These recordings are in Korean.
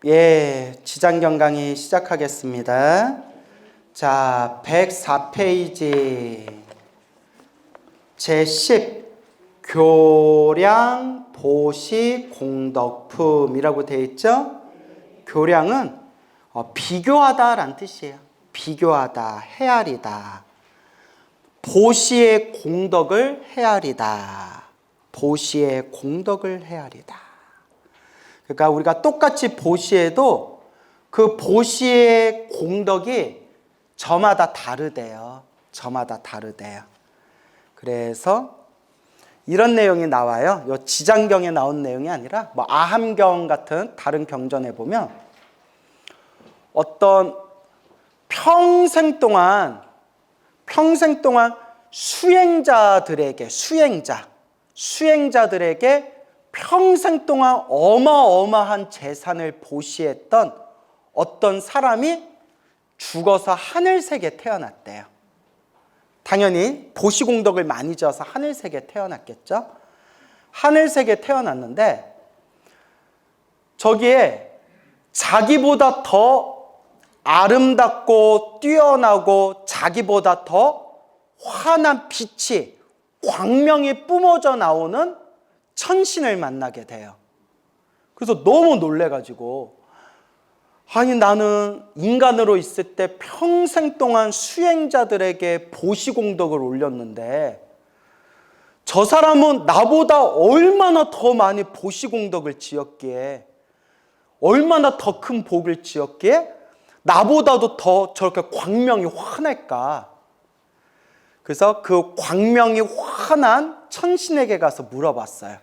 지장경 강의 시작하겠습니다. 자, 104페이지 제10 교량, 보시, 공덕품이라고 되어 있죠? 교량은 비교하다라는 뜻이에요. 비교하다, 헤아리다. 보시의 공덕을 헤아리다. 보시의 공덕을 헤아리다. 그러니까 우리가 똑같이 보시에도 그 보시의 공덕이 저마다 다르대요. 저마다 다르대요. 그래서 이런 내용이 나와요. 이 지장경에 나온 내용이 아니라 뭐 아함경 같은 다른 경전에 보면 어떤 평생 동안 수행자들에게 평생 동안 어마어마한 재산을 보시했던 어떤 사람이 죽어서 하늘색에 태어났대요. 당연히 보시공덕을 많이 지어서 하늘색에 태어났겠죠. 하늘색에 태어났는데 저기에 자기보다 더 아름답고 뛰어나고 자기보다 더 환한 빛이 광명이 뿜어져 나오는 천신을 만나게 돼요. 그래서 너무 놀래가지고 아니 나는 인간으로 있을 때 평생 동안 수행자들에게 보시공덕을 올렸는데 저 사람은 나보다 얼마나 더 많이 보시공덕을 지었기에 얼마나 더 큰 복을 지었기에 나보다도 더 저렇게 광명이 환할까? 그래서 그 광명이 환한 천신에게 가서 물어봤어요.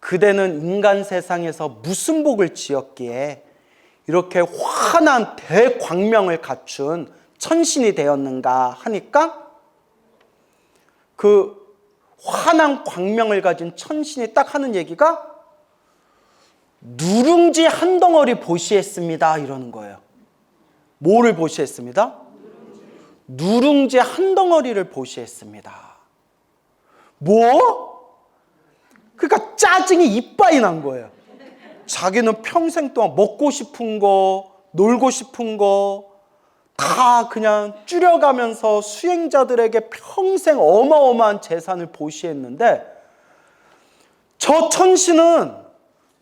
그대는 인간 세상에서 무슨 복을 지었기에 이렇게 환한 대광명을 갖춘 천신이 되었는가 하니까 그 환한 광명을 가진 천신이 딱 하는 얘기가 누룽지 한 덩어리 보시했습니다 이러는 거예요. 뭐를 보시했습니다? 누룽지 한 덩어리를 보시했습니다. 뭐? 그러니까 짜증이 이빠이 난 거예요. 자기는 평생 동안 먹고 싶은 거, 놀고 싶은 거 다 그냥 줄여가면서 수행자들에게 평생 어마어마한 재산을 보시했는데 저 천신은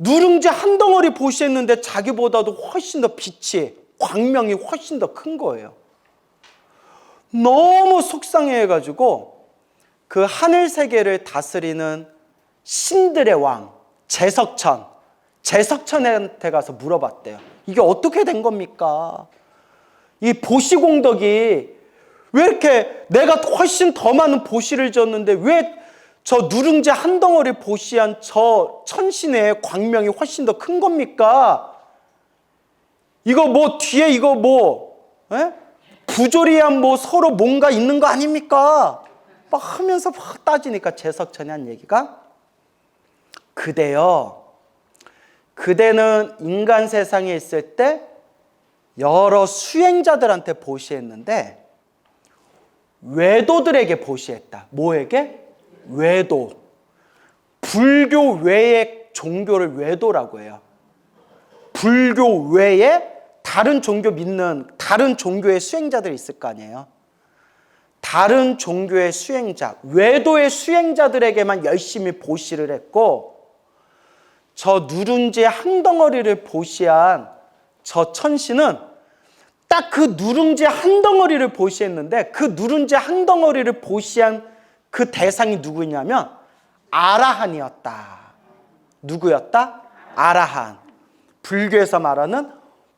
누룽지 한 덩어리 보시했는데 자기보다도 훨씬 더 빛이, 광명이 훨씬 더 큰 거예요. 너무 속상해가지고 그 하늘 세계를 다스리는 신들의 왕 제석천한테 가서 물어봤대요. 이게 어떻게 된 겁니까? 이 보시공덕이 왜 이렇게 내가 훨씬 더 많은 보시를 지었는데 왜 저 누룽지 한 덩어리 보시한 저 천신의 광명이 훨씬 더 큰 겁니까? 이거 뭐 뒤에 이거 뭐 부조리한 뭐 서로 뭔가 있는 거 아닙니까? 막 하면서 막 따지니까 제석천이 한 얘기가 그대는 인간 세상에 있을 때 여러 수행자들한테 보시했는데 외도들에게 보시했다. 뭐에게? 외도. 불교 외의 종교를 외도라고 해요. 불교 외에 다른 종교 믿는 다른 종교의 수행자들이 있을 거 아니에요. 다른 종교의 수행자, 외도의 수행자들에게만 열심히 보시를 했고 저 누룽지 한 덩어리를 보시한 저 천신은 딱 그 누룽지 한 덩어리를 보시했는데 그 누룽지 한 덩어리를 보시한 그 대상이 누구냐면 아라한이었다. 누구였다? 아라한. 불교에서 말하는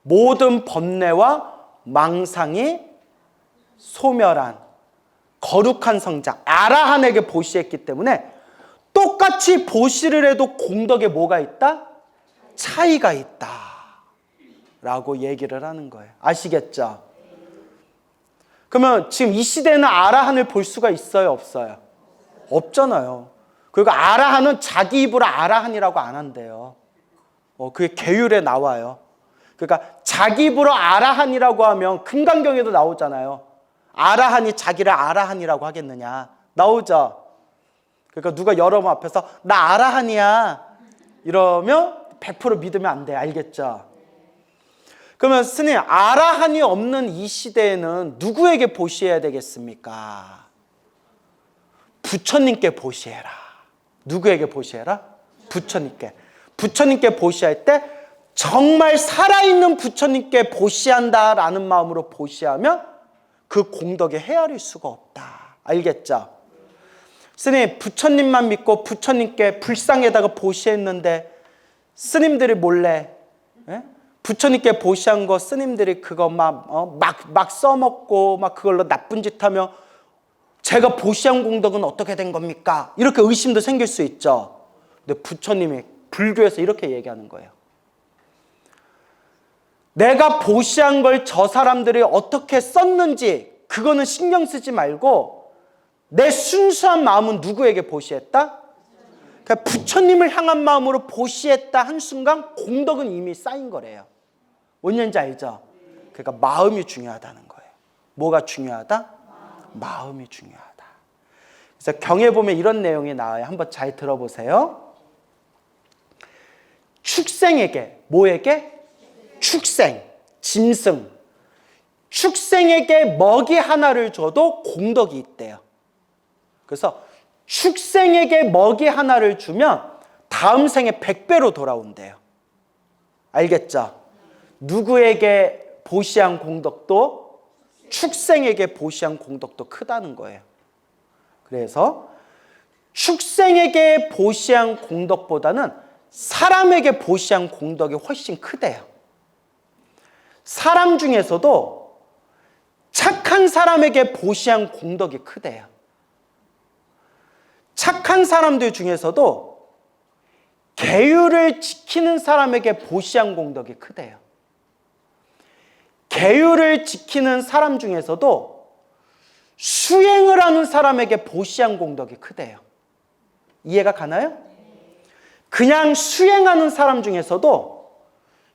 모든 번뇌와 망상이 소멸한 거룩한 성자 아라한에게 보시했기 때문에 똑같이 보시를 해도 공덕에 뭐가 있다? 차이가 있다 라고 얘기를 하는 거예요. 아시겠죠? 그러면 지금 이 시대에는 아라한을 볼 수가 있어요? 없어요? 없잖아요. 그리고 아라한은 자기 입으로 아라한이라고 안 한대요. 그게 계율에 나와요. 그러니까 자기 입으로 아라한이라고 하면 금강경에도 나오잖아요. 아라한이 자기를 아라한이라고 하겠느냐. 나오죠. 그러니까 누가 여러분 앞에서 나 아라한이야 이러면 100% 믿으면 안 돼. 알겠죠? 그러면 스님, 아라한이 없는 이 시대에는 누구에게 보시해야 되겠습니까? 부처님께 보시해라. 누구에게 보시해라? 부처님께. 부처님께 보시할 때 정말 살아있는 부처님께 보시한다라는 마음으로 보시하면 그 공덕에 헤아릴 수가 없다. 알겠죠? 스님, 부처님만 믿고 부처님께 불상에다가 보시했는데 스님들이 몰래 부처님께 보시한 거 스님들이 그거 막 써먹고 막 그걸로 나쁜 짓 하며 제가 보시한 공덕은 어떻게 된 겁니까? 이렇게 의심도 생길 수 있죠. 근데 부처님이 불교에서 이렇게 얘기하는 거예요. 내가 보시한 걸 저 사람들이 어떻게 썼는지 그거는 신경 쓰지 말고 내 순수한 마음은 누구에게 보시했다? 그러니까 부처님을 향한 마음으로 보시했다 한 순간 공덕은 이미 쌓인 거래요. 뭔 얘기인지 알죠? 그러니까 마음이 중요하다는 거예요. 뭐가 중요하다? 마음이 중요하다. 그래서 경에 보면 이런 내용이 나와요. 한번 잘 들어보세요. 축생에게, 뭐에게? 축생, 짐승. 축생에게 먹이 하나를 줘도 공덕이 있대요. 그래서 축생에게 먹이 하나를 주면 다음 생에 100배로 돌아온대요. 알겠죠? 누구에게 보시한 공덕도 축생에게 보시한 공덕도 크다는 거예요. 그래서 축생에게 보시한 공덕보다는 사람에게 보시한 공덕이 훨씬 크대요. 사람 중에서도 착한 사람에게 보시한 공덕이 크대요. 착한 사람들 중에서도 계율을 지키는 사람에게 보시한 공덕이 크대요. 계율을 지키는 사람 중에서도 수행을 하는 사람에게 보시한 공덕이 크대요. 이해가 가나요? 그냥 수행하는 사람 중에서도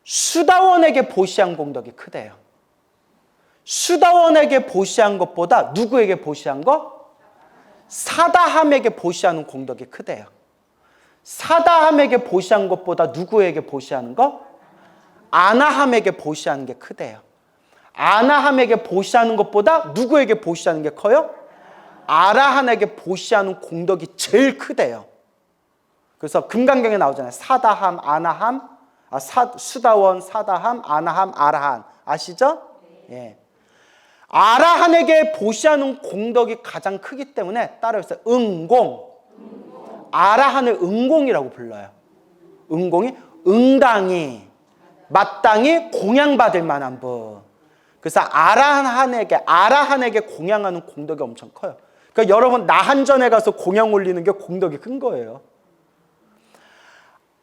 수다원에게 보시한 공덕이 크대요. 수다원에게 보시한 것보다 누구에게 보시한 거? 사다함에게 보시하는 공덕이 크대요. 사다함에게 보시한 것보다 누구에게 보시하는 거? 아나함에게 보시하는 게 크대요. 아나함에게 보시하는 것보다 누구에게 보시하는 게 커요? 아라한에게 보시하는 공덕이 제일 크대요. 그래서 금강경에 나오잖아요. 사다함, 아나함, 수다원, 사다함, 아나함, 아라한. 아시죠? 예. 아라한에게 보시하는 공덕이 가장 크기 때문에 따라해서 응공. 아라한을 응공이라고 불러요. 응공이 응당히, 마땅히 공양받을 만한 분. 그래서 아라한에게 공양하는 공덕이 엄청 커요. 그러니까 여러분 나한전에 가서 공양 올리는 게 공덕이 큰 거예요.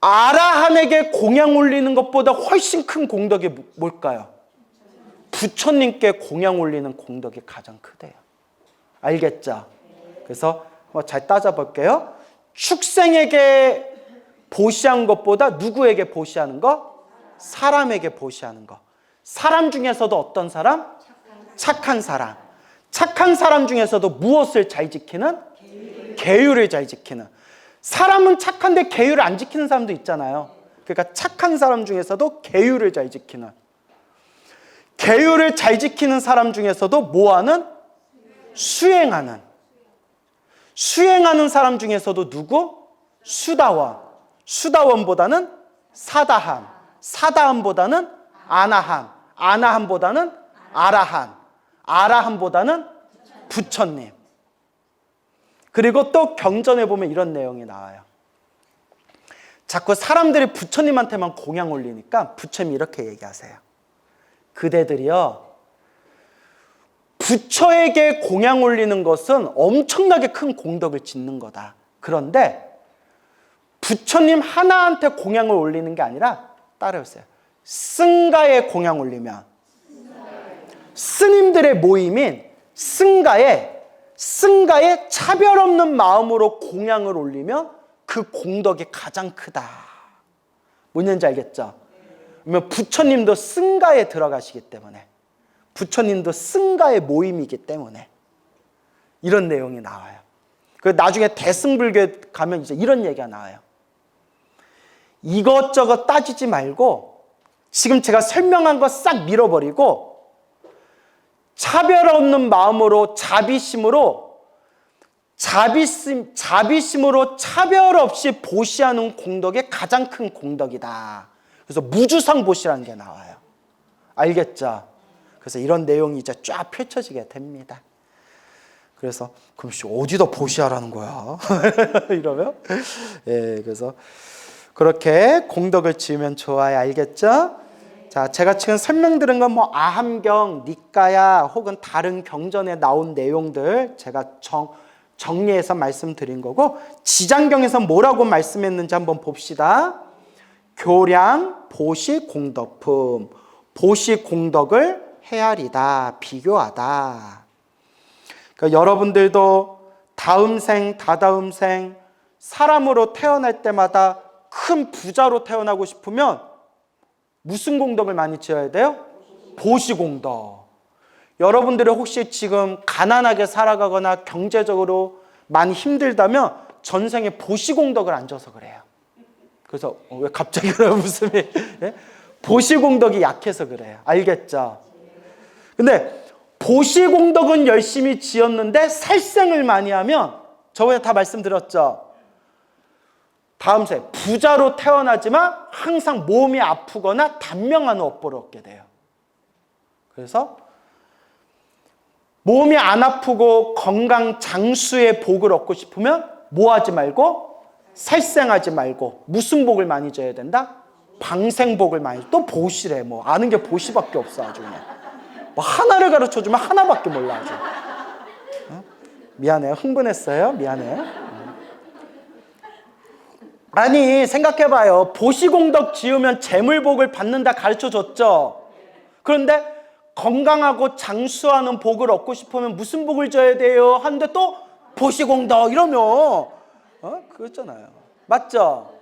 아라한에게 공양 올리는 것보다 훨씬 큰 공덕이 뭘까요? 부처님께 공양 올리는 공덕이 가장 크대요. 알겠죠? 그래서 잘 따져볼게요. 축생에게 보시한 것보다 누구에게 보시하는 거? 사람에게 보시하는 거. 사람 중에서도 어떤 사람? 착한 사람. 착한 사람 중에서도 무엇을 잘 지키는? 계율을 잘 지키는. 사람은 착한데 계율을 안 지키는 사람도 있잖아요. 그러니까 착한 사람 중에서도 계율을 잘 지키는. 계율을 잘 지키는 사람 중에서도 뭐하는? 수행하는. 수행하는 사람 중에서도 누구? 수다원. 수다원보다는 사다함. 사다함보다는 아나함. 아나함보다는 아라한. 아라함보다는 부처님. 그리고 또 경전에 보면 이런 내용이 나와요. 자꾸 사람들이 부처님한테만 공양 올리니까 부처님이 이렇게 얘기하세요. 그대들이요, 부처에게 공양 올리는 것은 엄청나게 큰 공덕을 짓는 거다. 그런데 부처님 하나한테 공양을 올리는 게 아니라 따라오세요. 승가에 공양 올리면, 스님들의 모임인 승가에 차별 없는 마음으로 공양을 올리면 그 공덕이 가장 크다. 뭔 얘기인지 알겠죠? 그러면 부처님도 승가에 들어가시기 때문에, 부처님도 승가의 모임이기 때문에 이런 내용이 나와요. 그 나중에 대승불교에 가면 이제 이런 얘기가 나와요. 이것저것 따지지 말고 지금 제가 설명한 거 싹 밀어버리고 차별 없는 마음으로 자비심으로 차별 없이 보시하는 공덕이 가장 큰 공덕이다. 그래서 무주상 보시라는 게 나와요. 알겠죠? 그래서 이런 내용이 이제 쫙 펼쳐지게 됩니다. 그래서 그럼 어디다 보시하라는 거야? 이러면 그래서 그렇게 공덕을 지으면 좋아요. 알겠죠? 자, 제가 지금 설명드린 건 뭐 아함경, 니까야 혹은 다른 경전에 나온 내용들 제가 정리해서 말씀드린 거고, 지장경에서 뭐라고 말씀했는지 한번 봅시다. 교량, 보시, 공덕품. 보시, 공덕을 헤아리다, 비교하다. 그러니까 여러분들도 다음 생, 다다음 생 사람으로 태어날 때마다 큰 부자로 태어나고 싶으면 무슨 공덕을 많이 지어야 돼요? 보시 공덕. 여러분들이 혹시 지금 가난하게 살아가거나 경제적으로 많이 힘들다면 전생에 보시 공덕을 안 줘서 그래요. 그래서 왜 갑자기 그래요? 무슨 보시 공덕이 약해서 그래요. 알겠죠? 근데 보시 공덕은 열심히 지었는데 살생을 많이 하면, 저번에 다 말씀드렸죠? 다음 생 부자로 태어나지만 항상 몸이 아프거나 단명한 업보를 얻게 돼요. 그래서 몸이 안 아프고 건강 장수의 복을 얻고 싶으면 뭐 하지 말고? 살생하지 말고 무슨 복을 많이 줘야 된다? 방생복을 많이. 또 보시래. 뭐 아는 게 보시밖에 없어. 아주 그냥 뭐 하나를 가르쳐주면 하나밖에 몰라. 아주 미안해요. 흥분했어요. 미안해요. 아니 생각해봐요. 보시공덕 지으면 재물복을 받는다 가르쳐줬죠. 그런데 건강하고 장수하는 복을 얻고 싶으면 무슨 복을 줘야 돼요? 하는데 또 보시공덕 이러면 그렇잖아요. 맞죠?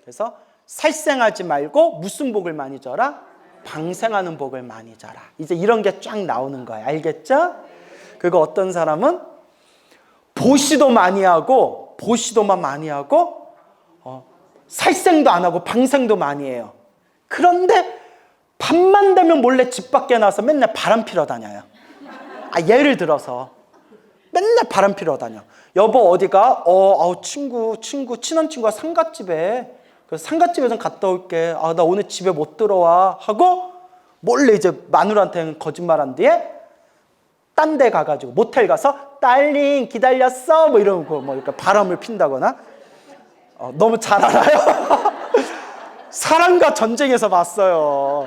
그래서 살생하지 말고 무슨 복을 많이 줘라? 방생하는 복을 많이 줘라. 이제 이런 게 쫙 나오는 거예요. 알겠죠? 그리고 어떤 사람은 보시도 많이 하고 보시도만 많이 하고 살생도 안 하고 방생도 많이 해요. 그런데 밤만 되면 몰래 집 밖에 나와서 맨날 바람 피러 다녀요. 예를 들어서 맨날 바람 피러 다녀. 여보 어디가? 친한 친구가 상갓집에. 그래서 상갓집에 좀 갔다 올게. 나 오늘 집에 못 들어와 하고 몰래 이제 마누라한테는 거짓말한 뒤에 딴 데 가가지고 모텔 가서 딸링 기다렸어 뭐 이러고 뭐 이렇게 바람을 핀다거나. 너무 잘 알아요. 사랑과 전쟁에서 봤어요.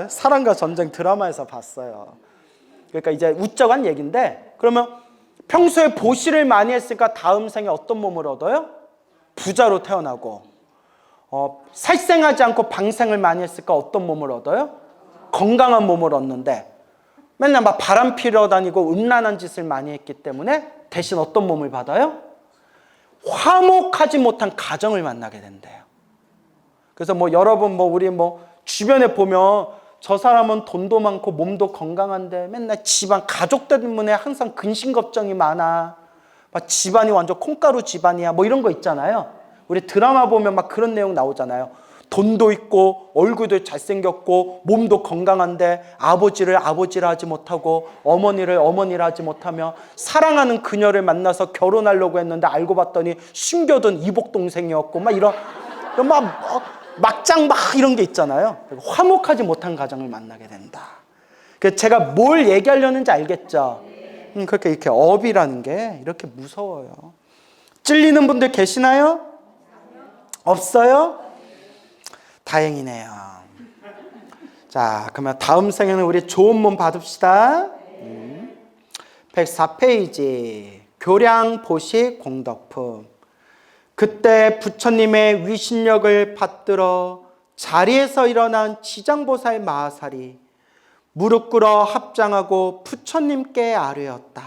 사랑과 전쟁 드라마에서 봤어요. 그러니까 이제 우쩍한 얘기인데, 그러면 평소에 보시를 많이 했으니까 다음 생에 어떤 몸을 얻어요? 부자로 태어나고. 살생하지 않고 방생을 많이 했으니까 어떤 몸을 얻어요? 건강한 몸을 얻는데, 맨날 막 바람 피러 다니고 음란한 짓을 많이 했기 때문에 대신 어떤 몸을 받아요? 화목하지 못한 가정을 만나게 된대요. 그래서 뭐 여러분 우리 주변에 보면 저 사람은 돈도 많고 몸도 건강한데 맨날 집안 가족 때문에 항상 근심 걱정이 많아. 막 집안이 완전 콩가루 집안이야. 뭐 이런 거 있잖아요. 우리 드라마 보면 막 그런 내용 나오잖아요. 돈도 있고 얼굴도 잘생겼고 몸도 건강한데 아버지를 아버지라 하지 못하고 어머니를 어머니라 하지 못하며 사랑하는 그녀를 만나서 결혼하려고 했는데 알고 봤더니 숨겨둔 이복 동생이었고 막 이런 막장 막 이런 게 있잖아요. 화목하지 못한 가정을 만나게 된다. 그래서 제가 뭘 얘기하려는지 알겠죠? 그렇게 이렇게 업이라는 게 이렇게 무서워요. 찔리는 분들 계시나요? 없어요? 다행이네요. 자, 그러면 다음 생에는 우리 좋은 몸 받읍시다. 104페이지 교량 보시 공덕품. 그때 부처님의 위신력을 받들어 자리에서 일어난 지장보살 마하살이 무릎 꿇어 합장하고 부처님께 아뢰었다.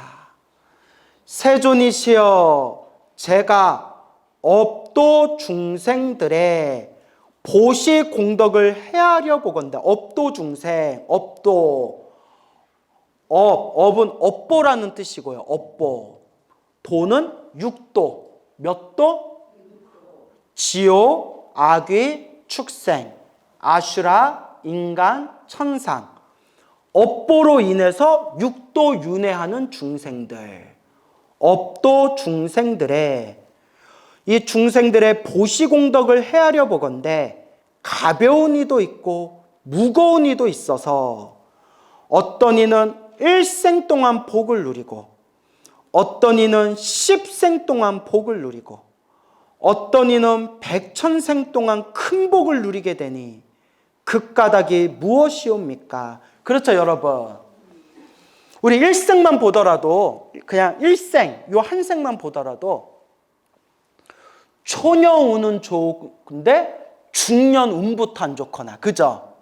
세존이시여, 제가 업도 중생들의 보시 공덕을 헤아려 보건대. 업도 중생, 업도. 업은 업보라는 뜻이고요. 업보. 도는 육도. 몇 도? 지옥, 악귀, 축생, 아슈라, 인간, 천상, 업보로 인해서 육도 윤회하는 중생들, 업도 중생들의 이 중생들의 보시공덕을 헤아려 보건대 가벼운 이도 있고 무거운 이도 있어서 어떤 이는 일생 동안 복을 누리고 어떤 이는 십생 동안 복을 누리고 어떤 이는 백천생 동안 큰 복을 누리게 되니 그 까닭이 무엇이옵니까? 그렇죠, 여러분. 우리 일생만 보더라도, 그냥 일생, 요 한 생만 보더라도 초년운은 좋은데 중년운부터 안 좋거나, 그죠?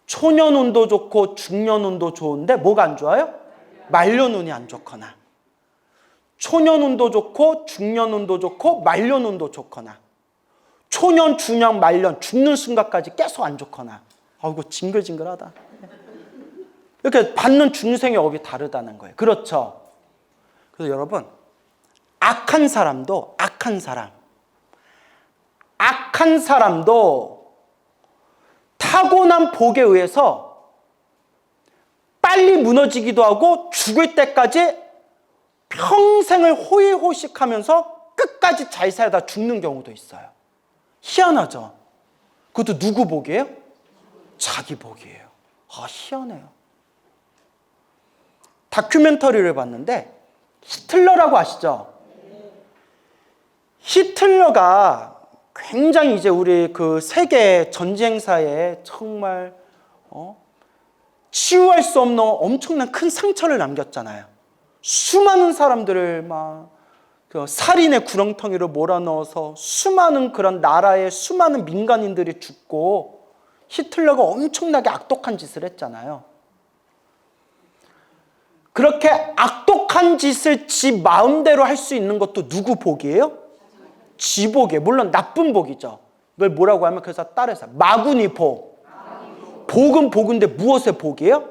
초년운도 좋고 중년운도 좋은데 뭐가 안 좋아요? 말년운이 안 좋거나, 초년운도 좋고 중년운도 좋고 말년운도 좋거나, 초년, 중년, 말년, 죽는 순간까지 계속 안 좋거나. 아이고 징글징글하다. 이렇게 받는 중생의 업이 다르다는 거예요. 그렇죠? 그래서 여러분, 악한 사람도 타고난 복에 의해서 빨리 무너지기도 하고 죽을 때까지 평생을 호의호식하면서 끝까지 잘 살다 죽는 경우도 있어요. 희한하죠? 그것도 누구 복이에요? 자기 복이에요. 아, 희한해요. 다큐멘터리를 봤는데 히틀러라고 아시죠? 히틀러가 굉장히 이제 우리 그 세계 전쟁사에 정말 치유할 수 없는 엄청난 큰 상처를 남겼잖아요. 수많은 사람들을 막 그 살인의 구렁텅이로 몰아넣어서 수많은 그런 나라의 수많은 민간인들이 죽고 히틀러가 엄청나게 악독한 짓을 했잖아요. 그렇게 악독한 짓을 지 마음대로 할 수 있는 것도 누구 복이에요? 지 복이에요. 물론 나쁜 복이죠. 이걸 뭐라고 하면 그래서 따라서 마구니 복. 복은 복인데 무엇의 복이에요?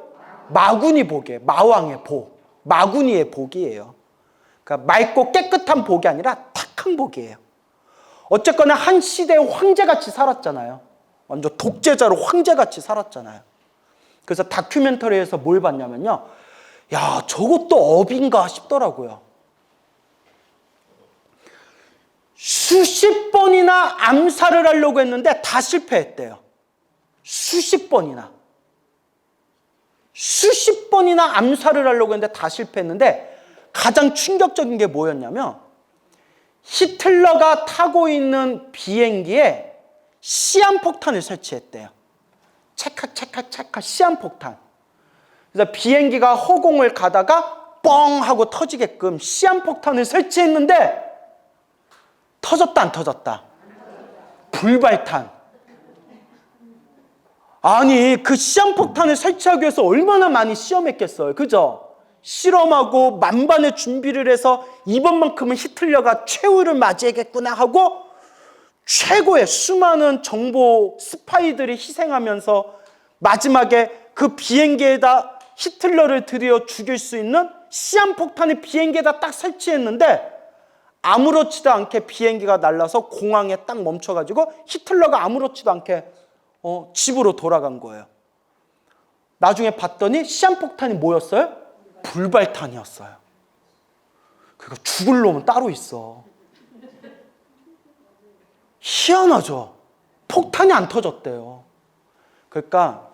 마구니 복이에요. 마왕의 복. 마구니의 복이에요. 그러니까 맑고 깨끗한 복이 아니라 탁한 복이에요. 어쨌거나 한 시대의 황제같이 살았잖아요. 완전 독재자로 황제같이 살았잖아요. 그래서 다큐멘터리에서 뭘 봤냐면요, 야, 저것도 업인가 싶더라고요. 수십 번이나 암살을 하려고 했는데 다 실패했대요. 수십 번이나 암살을 하려고 했는데 다 실패했는데 가장 충격적인 게 뭐였냐면 히틀러가 타고 있는 비행기에 시한폭탄을 설치했대요. 찰칵 시한폭탄. 그래서 비행기가 허공을 가다가 뻥 하고 터지게끔 시한폭탄을 설치했는데 터졌다 안 터졌다? 불발탄. 아니, 그 시한폭탄을 설치하기 위해서 얼마나 많이 시험했겠어요. 그죠? 실험하고 만반의 준비를 해서 이번만큼은 히틀러가 최후를 맞이하겠구나 하고 최고의 수많은 정보 스파이들이 희생하면서 마지막에 그 비행기에다 히틀러를 들여 죽일 수 있는 시한폭탄을 비행기에다 딱 설치했는데 아무렇지도 않게 비행기가 날라서 공항에 딱 멈춰가지고 히틀러가 아무렇지도 않게 집으로 돌아간 거예요. 나중에 봤더니 시한폭탄이 뭐였어요? 불발탄이었어요. 그러니까 죽을 놈은 따로 있어. 희한하죠? 폭탄이 안 터졌대요. 그러니까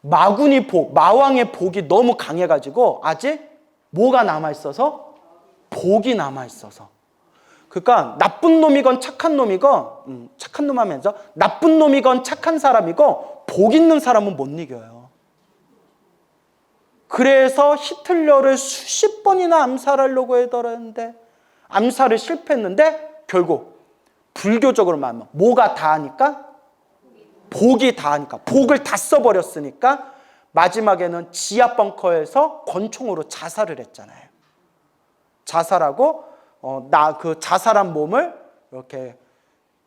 마군이 복, 마왕의 복이 너무 강해가지고 아직 뭐가 남아있어서? 복이 남아있어서. 그러니까 나쁜 놈이건 착한 놈이건 착한 놈 하면서 나쁜 놈이건 착한 사람이건 복 있는 사람은 못 이겨요. 그래서 히틀러를 수십 번이나 암살하려고 했더랬는데 암살을 실패했는데 결국 불교적으로 말하면 뭐가 다하니까? 복이 다하니까. 복을 다 써버렸으니까 마지막에는 지하 벙커에서 권총으로 자살을 했잖아요. 자살하고 그 자살한 몸을 이렇게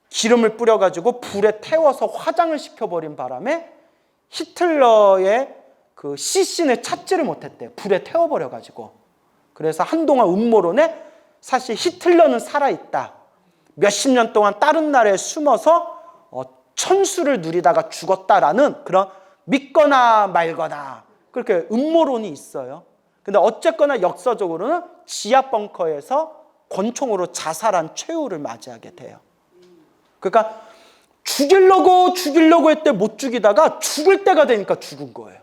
기름을 뿌려가지고 불에 태워서 화장을 시켜버린 바람에 히틀러의 그 시신을 찾지를 못했대요. 불에 태워버려가지고. 그래서 한동안 음모론에 사실 히틀러는 살아있다. 몇십 년 동안 다른 나라에 숨어서 천수를 누리다가 죽었다라는 그런 믿거나 말거나 그렇게 음모론이 있어요. 근데 어쨌거나 역사적으로는 지하 벙커에서 권총으로 자살한 최후를 맞이하게 돼요. 그러니까 죽이려고 했대 못 죽이다가 죽을 때가 되니까 죽은 거예요.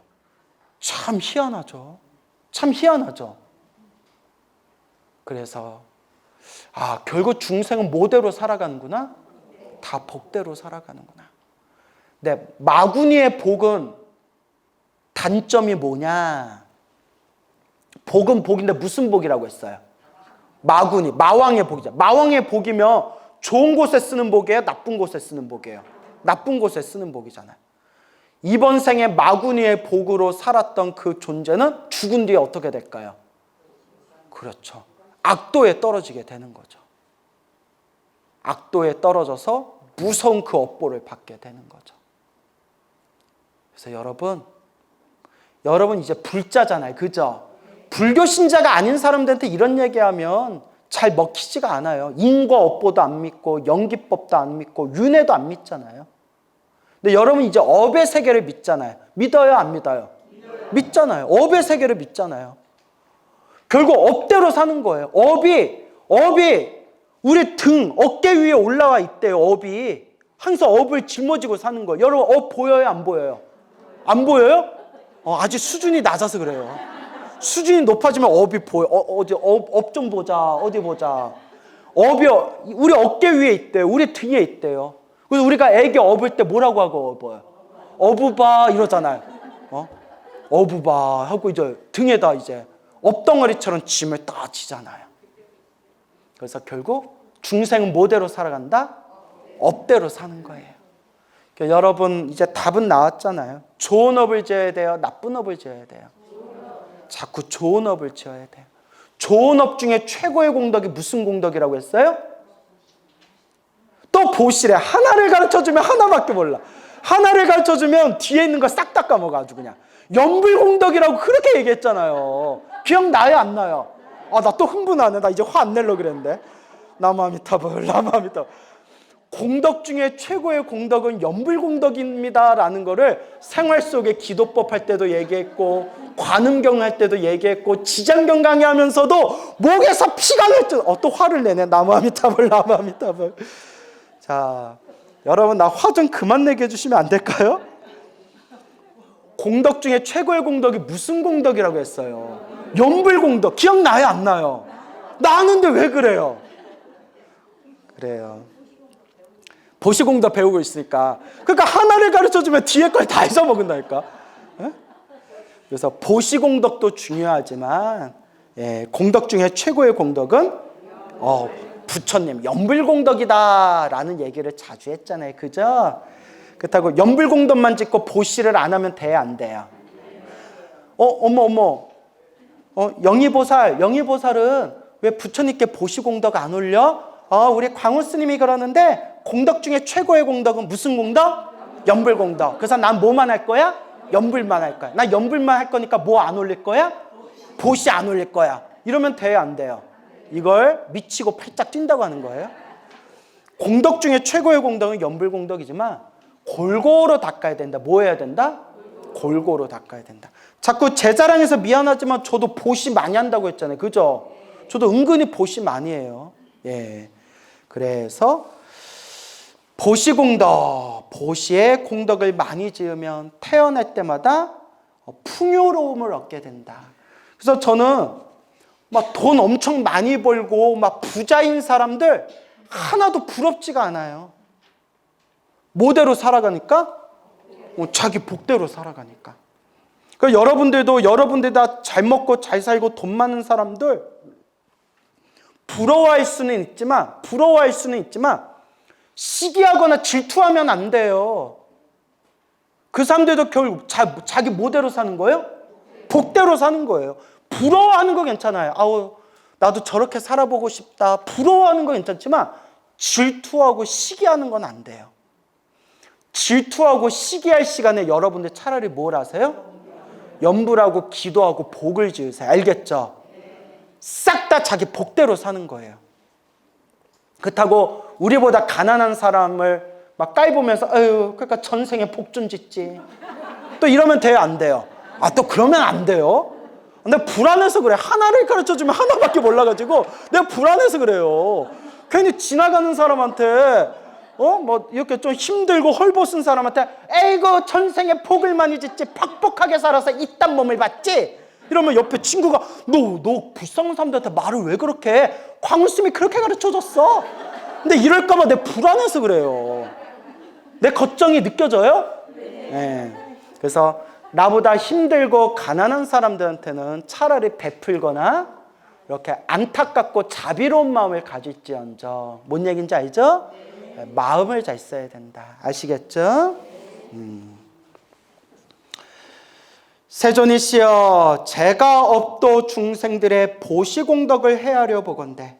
참 희한하죠. 참 희한하죠. 그래서 결국 중생은 뭐대로 살아가는구나? 다 복대로 살아가는구나. 근데 마구니의 복은 단점이 뭐냐? 복은 복인데 무슨 복이라고 했어요? 마구니, 마왕의 복이죠. 마왕의 복이면 좋은 곳에 쓰는 복이에요? 나쁜 곳에 쓰는 복이에요? 나쁜 곳에 쓰는 복이잖아요. 이번 생에 마구니의 복으로 살았던 그 존재는 죽은 뒤에 어떻게 될까요? 그렇죠. 악도에 떨어지게 되는 거죠. 악도에 떨어져서 무서운 그 업보를 받게 되는 거죠. 그래서 여러분 이제 불자잖아요. 그죠? 불교 신자가 아닌 사람들한테 이런 얘기하면 잘 먹히지가 않아요. 인과 업보도 안 믿고 연기법도 안 믿고 윤회도 안 믿잖아요. 근데 여러분 이제 업의 세계를 믿잖아요. 믿어요, 안 믿어요? 믿잖아요. 업의 세계를 믿잖아요. 결국 업대로 사는 거예요. 업이 우리 등, 어깨 위에 올라와 있대요. 업이 항상 업을 짊어지고 사는 거예요. 여러분 업 보여요, 안 보여요? 안 보여요? 아직 수준이 낮아서 그래요. 수준이 높아지면 업이 보여. 업 좀 보자. 어디 보자. 업이 우리 어깨 위에 있대요. 우리 등에 있대요. 그래서 우리가 애기 업을 때 뭐라고 하고 업어요? 어부바 이러잖아요. 어부바 하고 이제 등에다 이제 업덩어리처럼 짐을 딱 지잖아요. 그래서 결국 중생은 뭐대로 살아간다? 업대로 사는 거예요. 그러니까 여러분 이제 답은 나왔잖아요. 좋은 업을 지어야 돼요? 나쁜 업을 지어야 돼요? 자꾸 좋은 업을 지어야 돼요. 좋은 업 중에 최고의 공덕이 무슨 공덕이라고 했어요? 또 보시래. 하나를 가르쳐주면 하나밖에 몰라. 하나를 가르쳐주면 뒤에 있는 거 싹 다 까먹어가지고 그냥 연불공덕이라고 그렇게 얘기했잖아요. 기억나요, 안 나요? 나 또 흥분하네. 나 이제 화 안 내려고 그랬는데. 나무아미타불. 공덕 중에 최고의 공덕은 연불공덕입니다라는 거를 생활 속에 기도법 할 때도 얘기했고 관음경 할 때도 얘기했고 지장경 강의하면서도 목에서 피가 날 때 또 화를 내네. 나무아미타불. 자, 여러분 나 화 좀 그만 내게 해주시면 안 될까요? 공덕 중에 최고의 공덕이 무슨 공덕이라고 했어요? 연불공덕. 기억나요, 안 나요? 나는데 왜 그래요? 그래요. 보시공덕 배우고 있으니까. 그러니까 하나를 가르쳐주면 뒤에 걸 다 잊어먹는다니까. 그래서 보시공덕도 중요하지만 공덕 중에 최고의 공덕은 부처님 연불공덕이다라는 얘기를 자주 했잖아요. 그죠? 그렇다고 연불공덕만 짓고 보시를 안 하면 돼요, 안 돼요? 어머. 영희보살은 왜 부처님께 보시공덕 안 올려? 우리 광우 스님이 그러는데 공덕 중에 최고의 공덕은 무슨 공덕? 연불공덕. 그래서 난 뭐만 할 거야? 연불만 할 거야. 나 연불만 할 거니까 뭐 안 올릴 거야? 보시 안 올릴 거야. 이러면 돼요, 안 돼요? 이걸 미치고 팔짝 뛴다고 하는 거예요. 공덕 중에 최고의 공덕은 연불공덕이지만 골고루 닦아야 된다. 뭐 해야 된다? 골고루 닦아야 된다. 자꾸 제 자랑해서 미안하지만 저도 보시 많이 한다고 했잖아요. 그죠? 저도 은근히 보시 많이 해요. 그래서 보시공덕, 보시의 공덕을 많이 지으면 태어날 때마다 풍요로움을 얻게 된다. 그래서 저는 막 돈 엄청 많이 벌고 막 부자인 사람들 하나도 부럽지가 않아요. 뭐대로 살아가니까? 자기 복대로 살아가니까. 그러니까 여러분들 다 잘 먹고 잘 살고 돈 많은 사람들 부러워할 수는 있지만 시기하거나 질투하면 안 돼요. 그 사람들도 결국 자기 뭐대로 사는 거예요? 복대로 사는 거예요. 부러워하는 거 괜찮아요. 나도 저렇게 살아보고 싶다. 부러워하는 거 괜찮지만 질투하고 시기하는 건 안 돼요. 질투하고 시기할 시간에 여러분들 차라리 뭘 하세요? 염불하고 기도하고 복을 지으세요. 알겠죠? 싹 다 자기 복대로 사는 거예요. 그렇다고 우리보다 가난한 사람을 막 까이보면서 아유 그러니까 전생에 복 좀 짓지. 또 이러면 돼요, 안 돼요? 아, 또 그러면 안 돼요? 내가 불안해서 그래. 하나를 가르쳐주면 하나밖에 몰라가지고 내가 불안해서 그래요. 괜히 지나가는 사람한테 뭐 이렇게 좀 힘들고 헐벗은 사람한테 에이구 전생에 복을 많이 짓지 퍽퍽하게 살아서 이딴 몸을 받지? 이러면 옆에 친구가 너 불쌍한 사람들한테 말을 왜 그렇게 해? 광우쌤이 그렇게 가르쳐줬어. 근데 이럴까봐 내가 불안해서 그래요. 내 걱정이 느껴져요? 네. 그래서 나보다 힘들고 가난한 사람들한테는 차라리 베풀거나 이렇게 안타깝고 자비로운 마음을 가질지언정. 뭔 얘기인지 알죠? 네. 마음을 잘 써야 된다. 아시겠죠? 세존이시여, 제가 업도 중생들의 보시공덕을 헤아려 보건대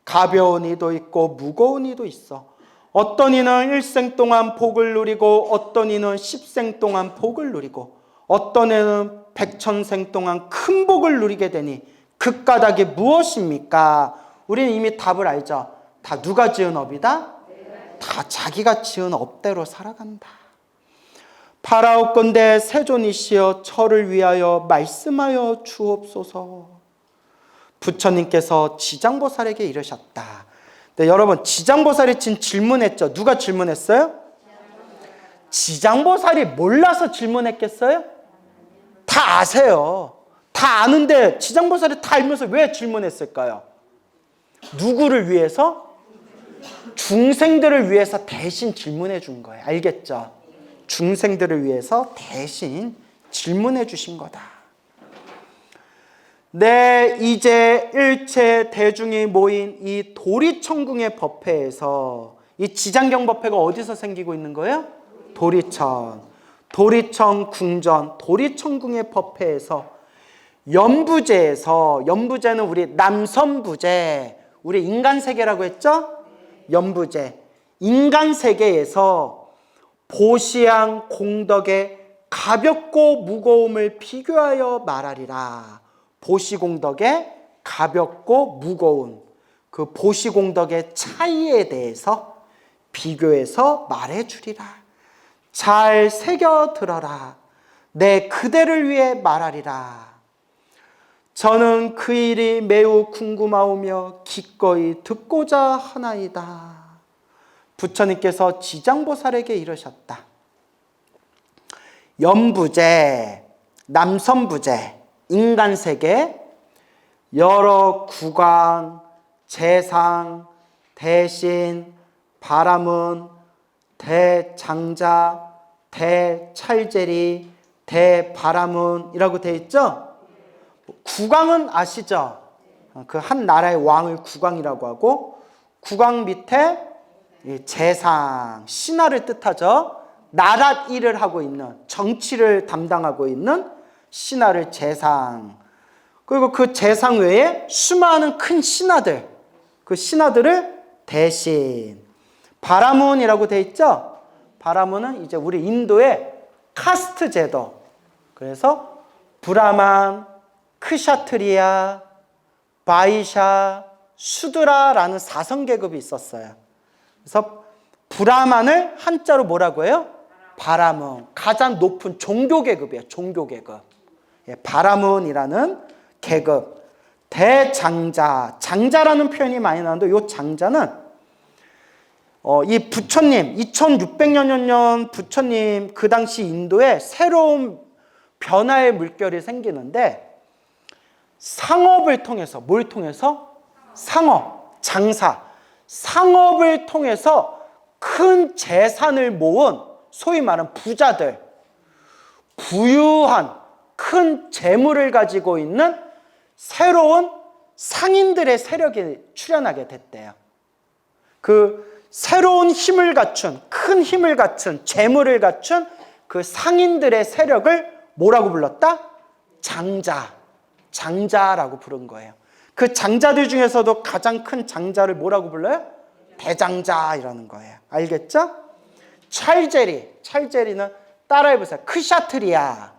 가벼운 이도 있고 무거운 이도 있어. 어떤 이는 일생 동안 복을 누리고 어떤 이는 십생 동안 복을 누리고 어떤 이는 백천생 동안 큰 복을 누리게 되니 그 까닭이 무엇입니까? 우리는 이미 답을 알죠. 다 누가 지은 업이다? 다 자기가 지은 업대로 살아간다. 바라옵건대 세존이시여 저를 위하여 말씀하여 주옵소서. 부처님께서 지장보살에게 이르셨다. 네, 여러분 지장보살이 지금 질문했죠. 누가 질문했어요? 지장보살이 몰라서 질문했겠어요? 다 아세요. 다 아는데 지장보살이 다 알면서 왜 질문했을까요? 누구를 위해서? 중생들을 위해서 대신 질문해 준 거예요. 알겠죠? 중생들을 위해서 대신 질문해 주신 거다. 네, 이제 일체 대중이 모인 이 도리천궁의 법회에서 이 지장경법회가 어디서 생기고 있는 거예요? 도리천 궁전, 도리천궁의 법회에서 연부제에서, 연부제는 우리 남선부제, 우리 인간세계라고 했죠? 연부제, 인간세계에서 보시양 공덕의 가볍고 무거움을 비교하여 말하리라. 보시공덕의 가볍고 무거운 그 보시공덕의 차이에 대해서 비교해서 말해주리라. 잘 새겨 들어라. 내 그대를 위해 말하리라. 저는 그 일이 매우 궁금하오며 기꺼이 듣고자 하나이다. 부처님께서 지장보살에게 이르셨다. 연부제, 남선부제, 인간세계, 여러 구강, 재상, 대신, 바라문, 대장자, 대찰제리, 대바라문이라고 되어 있죠? 구강은 아시죠? 그 한 나라의 왕을 구강이라고 하고, 구강 밑에 재상, 신하를 뜻하죠. 나랏 일을 하고 있는, 정치를 담당하고 있는 신하를 재상, 그리고 그 재상 외에 수많은 큰 신하들, 그 신하들을 대신, 바라문이라고 되어 있죠. 바라문은 이제 우리 인도의 카스트 제도. 그래서 브라만, 크샤트리아, 바이샤, 수드라라는 사성계급이 있었어요. 그래서 브라만을 한자로 뭐라고 해요? 바라문. 가장 높은 종교계급이에요. 종교계급. 바라문이라는 계급. 대장자. 장자라는 표현이 많이 나오는데 이 장자는 이 부처님 2600여 년 부처님 그 당시 인도에 새로운 변화의 물결이 생기는데 상업을 통해서, 뭘 통해서? 상업, 장사. 상업을 통해서 큰 재산을 모은 소위 말하는 부자들, 부유한 큰 재물을 가지고 있는 새로운 상인들의 세력이 출현하게 됐대요. 그 새로운 힘을 갖춘, 큰 힘을 갖춘, 재물을 갖춘 그 상인들의 세력을 뭐라고 불렀다? 장자, 장자라고 부른 거예요. 그 장자들 중에서도 가장 큰 장자를 뭐라고 불러요? 대장자이라는 거예요. 알겠죠? 찰제리, 찰제리는 따라해보세요. 크샤트리아,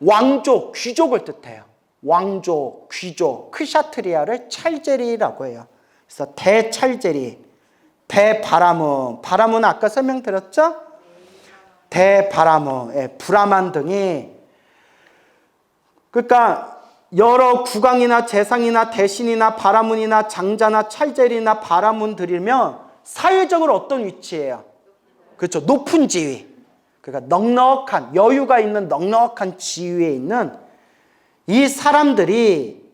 왕족, 귀족을 뜻해요. 왕족, 귀족, 크샤트리아를 찰제리라고 해요. 그래서 대찰제리, 대바라문. 바라문은 아까 설명드렸죠? 대바라문, 예, 브라만 등이, 그러니까 여러 국왕이나 재상이나 대신이나 바라문이나 장자나 찰젤이나 바라문들이면 사회적으로 어떤 위치예요? 그렇죠. 높은 지위. 그러니까 넉넉한, 여유가 있는 넉넉한 지위에 있는 이 사람들이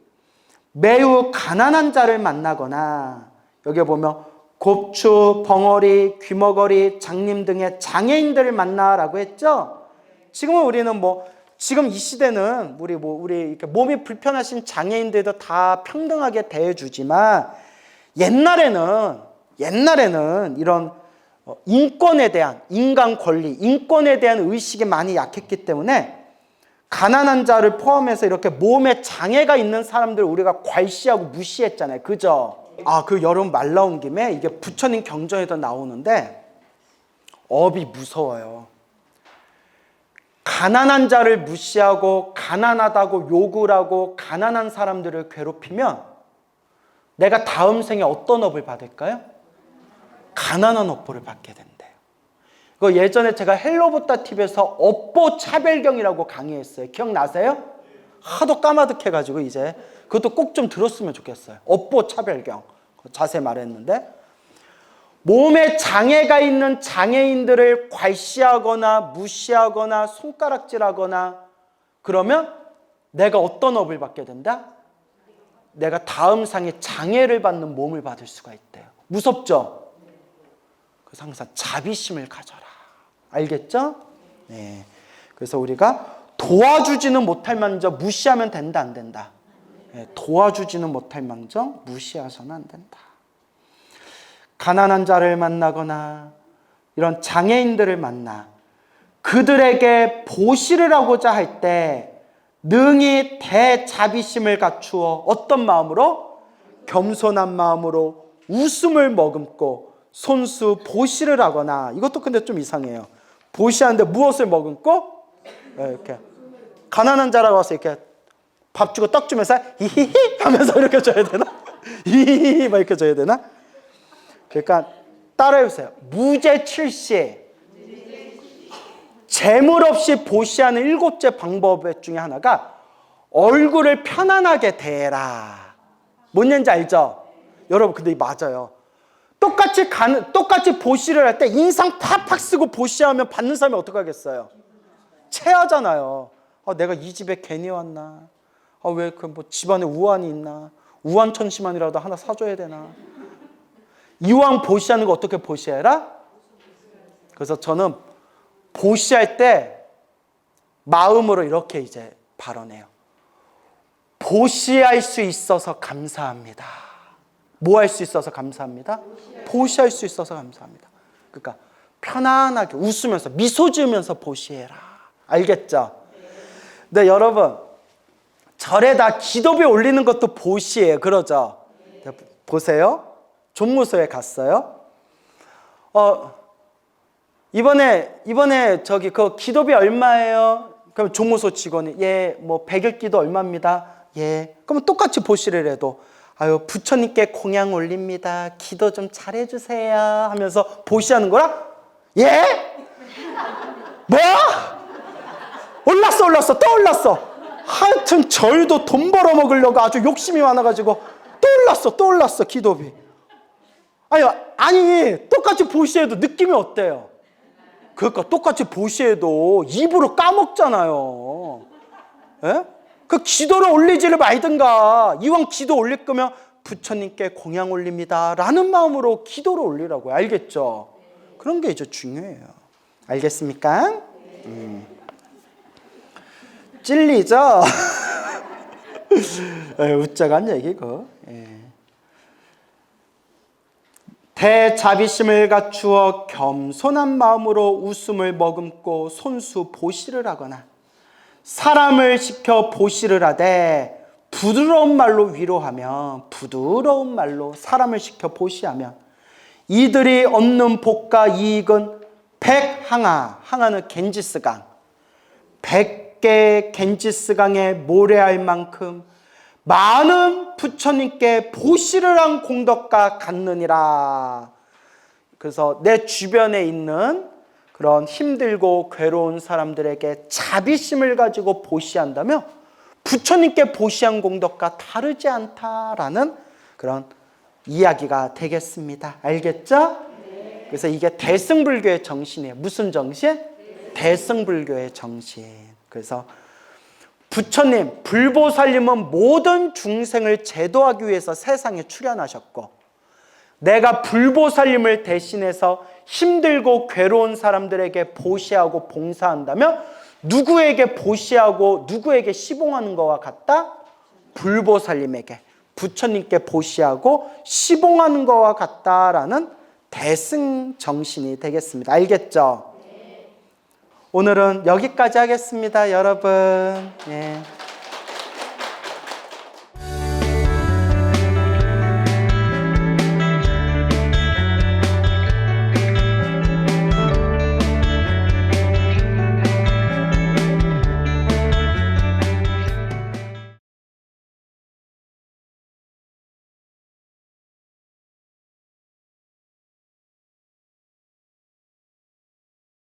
매우 가난한 자를 만나거나, 여기 보면 곱추, 벙어리, 귀머거리, 장님 등의 장애인들을 만나라고 했죠. 지금은 우리는 지금 이 시대는 우리 이렇게 몸이 불편하신 장애인들도 다 평등하게 대해주지만, 옛날에는 이런 인권에 대한, 인간 권리, 인권에 대한 의식이 많이 약했기 때문에 가난한 자를 포함해서 이렇게 몸에 장애가 있는 사람들을 우리가 괄시하고 무시했잖아요. 그죠? 여러분 말 나온 김에 이게 부처님 경전에도 나오는데 업이 무서워요. 가난한 자를 무시하고 가난하다고 욕을 하고 가난한 사람들을 괴롭히면 내가 다음 생에 어떤 업을 받을까요? 가난한 업보를 받게 된대요. 그 예전에 제가 헬로부타 TV에서 업보 차별경이라고 강의했어요. 기억나세요? 하도 까마득해가지고 이제 그것도 꼭 좀 들었으면 좋겠어요. 업보 차별경 자세히 말했는데, 몸에 장애가 있는 장애인들을 괄시하거나 무시하거나 손가락질하거나 그러면 내가 어떤 업을 받게 된다? 내가 다음 상에 장애를 받는 몸을 받을 수가 있대요. 무섭죠? 그래서 항상 자비심을 가져라. 알겠죠? 네. 그래서 우리가 도와주지는 못할 망정 무시하면 된다, 안 된다? 네. 도와주지는 못할 망정 무시해서는 안 된다. 가난한 자를 만나거나 이런 장애인들을 만나 그들에게 보시를 하고자 할 때 능히 대자비심을 갖추어 어떤 마음으로? 겸손한 마음으로 웃음을 머금고 손수 보시를 하거나, 이것도 근데 좀 이상해요. 보시하는데 무엇을 머금고? 이렇게 가난한 자라고 와서 이렇게 밥 주고 떡 주면서 히히히 하면서 이렇게 줘야 되나? 히히히 막 이렇게 줘야 되나? 그러니까 따라해보세요. 무죄칠시, 재물 없이 보시하는 7째 방법 중에 하나가 얼굴을 편안하게 대해라. 뭔 얘기인지 알죠? 여러분 근데 맞아요. 똑같이 보시를 할 때 인상 팍팍 쓰고 보시하면 받는 사람이 어떡하겠어요? 체하잖아요. 내가 이 집에 괜히 왔나? 왜 집안에 우환이 있나? 우환천심환이라도 하나 사줘야 되나? 이왕 보시하는 거 어떻게 보시해라? 그래서 저는 보시할 때 마음으로 이렇게 이제 발언해요. 보시할 수 있어서 감사합니다. 뭐 할 수 있어서 감사합니다? 보시할 수 있어서 감사합니다. 그러니까 편안하게 웃으면서 미소 지으면서 보시해라. 알겠죠? 근데 여러분 절에다 기도비 올리는 것도 보시예요. 그러죠? 보세요. 종무소에 갔어요. 이번에 저기 그 기도비 얼마예요? 그럼 종무소 직원이 100일 기도 얼마입니다. 그러면 똑같이 보시를 해도 부처님께 공양 올립니다. 기도 좀 잘해주세요 하면서 보시하는 거라? 뭐야? 올랐어 또. 하여튼 절도 돈 벌어먹으려고 아주 욕심이 많아가지고 또 올랐어 기도비. 아니 똑같이 보시해도 느낌이 어때요? 그러니까 똑같이 보시해도 입으로 까먹잖아요. 그 기도를 올리지를 말든가. 이왕 기도 올릴 거면 부처님께 공양 올립니다 라는 마음으로 기도를 올리라고요. 알겠죠? 그런 게 이제 중요해요. 알겠습니까? 찔리죠? 웃자간 얘기고. 대자비심을 갖추어 겸손한 마음으로 웃음을 머금고 손수 보시를 하거나, 사람을 시켜 보시를 하되 부드러운 말로 위로하면, 부드러운 말로 사람을 시켜 보시하면 이들이 얻는 복과 이익은 100항아, 항아는 겐지스강, 100개 겐지스강에 모래할 만큼 많은 부처님께 보시를 한 공덕과 같느니라. 그래서 내 주변에 있는 그런 힘들고 괴로운 사람들에게 자비심을 가지고 보시한다면 부처님께 보시한 공덕과 다르지 않다라는 그런 이야기가 되겠습니다. 알겠죠? 그래서 이게 대승불교의 정신이에요. 무슨 정신? 대승불교의 정신. 그래서 부처님, 불보살님은 모든 중생을 제도하기 위해서 세상에 출현하셨고, 내가 불보살님을 대신해서 힘들고 괴로운 사람들에게 보시하고 봉사한다면 누구에게 보시하고 누구에게 시봉하는 것과 같다? 불보살님에게, 부처님께 보시하고 시봉하는 것과 같다라는 대승 정신이 되겠습니다. 알겠죠? 오늘은 여기까지 하겠습니다, 여러분. 예.